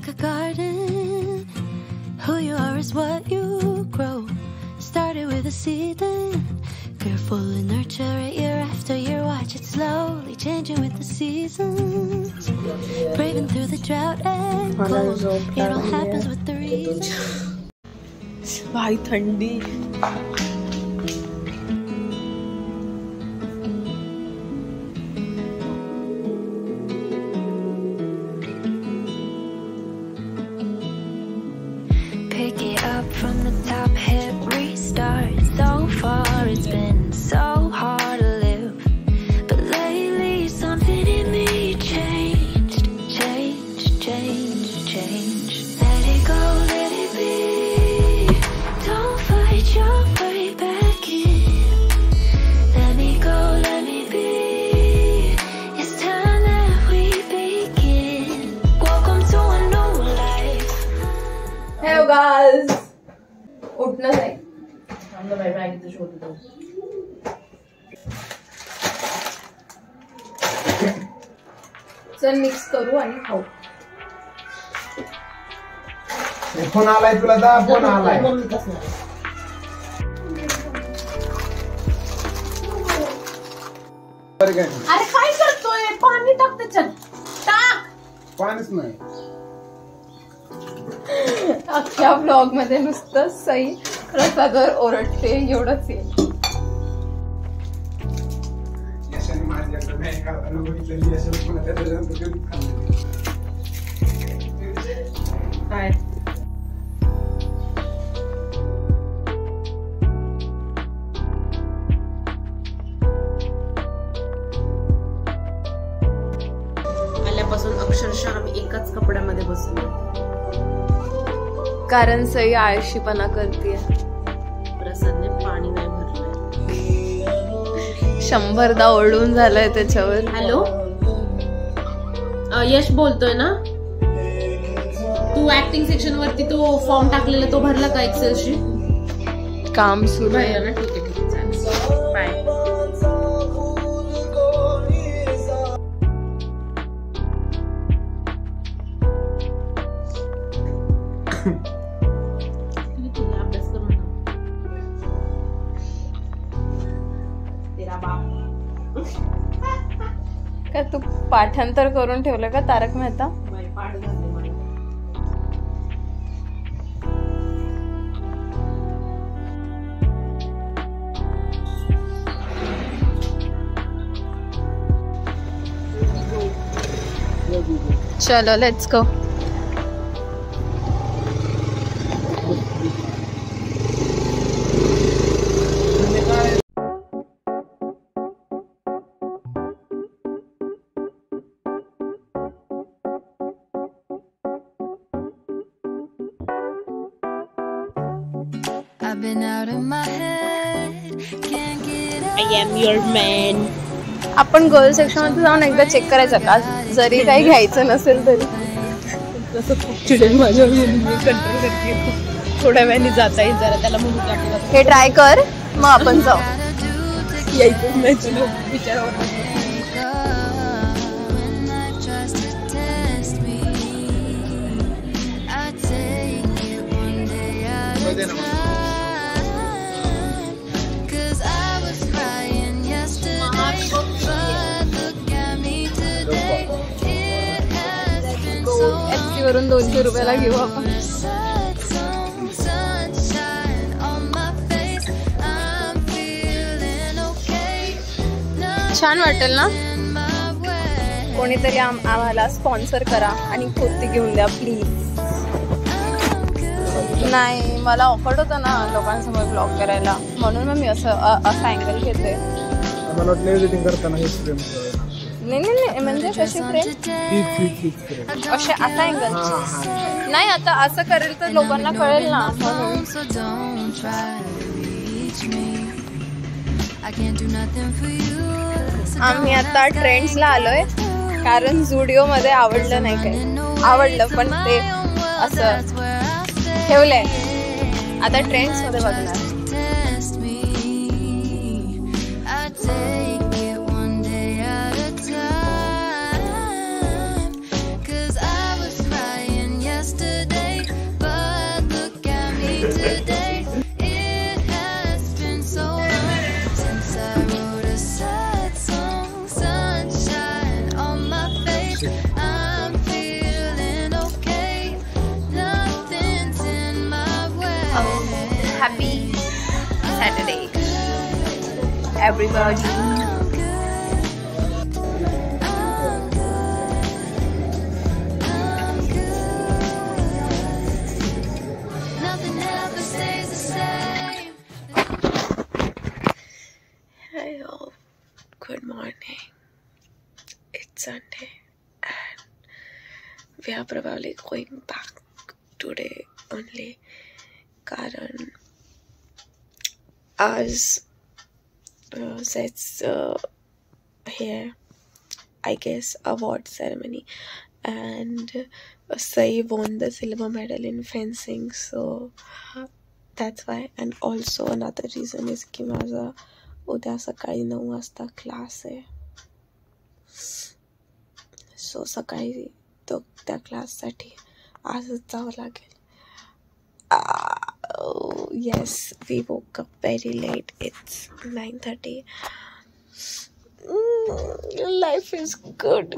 like a garden. Who you are is what you grow. Started with a seed, then carefully nurture it year after year. Watch it slowly changing with the seasons. Braving through the drought and cold. It all happens with the reason. भाई ठंडी. Pick it up from the top, hit restart. So far it's been so hard to live, but lately something in me changed. Let it go, let it be. Don't fight your way back in. Let me go, let me be. It's time that we begin. Welcome to a new life. Hello guys. उठना है. हम लोग भाई तो छोड़ दो. चल mix करू आणि खाऊ. फोन आलाय तुला दा फोन आलाय. अरे काय करतोय? पाणी टाक त्याच्यात. टाक. पाणीच नाही. अख्ख्या ब्लॉग मध्ये नुसतं सई प्रसादवर ओरडते एवढंच आहे. यशाने माझ्याकडे नाही करताना बघितलं यशाने पुन्हा त्याच्यानंतर कधी खाल्लं काय आल्यापासून अक्षरशः आम्ही एकाच कपड्यामध्ये बसलो. कारण सई आळशीपणा करते. प्रसादने पाणी नाही भरलंय. 100दा ओरडून झालंय त्याच्यावर. हॅलो यश बोलतोय ना. तू ऍक्टिंग सेक्शन वरती तो फॉर्म टाकलेला तो भरला का एक्सेलशी? काम सुरू आहे ना. ठीक आहे चालेल. बाय. काय तू पाठांतर करून ठेवलं का तारक मेहता? चलो let's go. I've been out of my head, can't get I am your man. आपण गर्ल सेक्शन मध्ये जाऊन एकदा चेक करायचं का जरी काही घ्यायचं नसेल तरी. जसं खूप चिडेल माझ्यावर कंट्रोल करते. थोड्या वेळाने जाता येईल जरा त्याला म्हणून टाकलं. हे ट्राय कर मग आपण जाऊ. यायचं नाही तुला विचारावं. FC वरून 200 रुपयाला घेऊ आपण. छान वाटेल ना. कोणीतरी आम्हाला स्पॉन्सर करा आणि कुर्ती घेऊन द्या प्लीज. नाही मला ऑफर्ड होतं ना लोकांसमोर ब्लॉग करायला म्हणून मग मी असं अँगल घेते. नाही म्हणजे कशी फ्रेम असे असा अँगल नाही. आता असं करेल तर लोकांना कळेल ना म्हणून. आम्ही आता ट्रेंड्सला आलोय कारण झुडिओ मध्ये आवडलं नाही. काही आवडलं पण ते असं ठेवलंय. आता ट्रेंड्स मध्ये बघणार. today. It has been so long since I wrote a sad song. Sunshine on my face. I'm feeling okay. Nothing's in my way. Happy Saturday, everybody. Nothing ever stays the same. Hey all, good morning. It's Sunday and we are probably going back today only कारण आज it's here I guess award ceremony and Sai won the silver medal in fencing, so that's why. And also another reason is की माझा उद्या सकाळी 9 वाजता class आहे, सो सकाळी तो त्या क्लाससाठी आजच जावं लागेल. Yes, we woke up very late. It's 9:30. Life is good.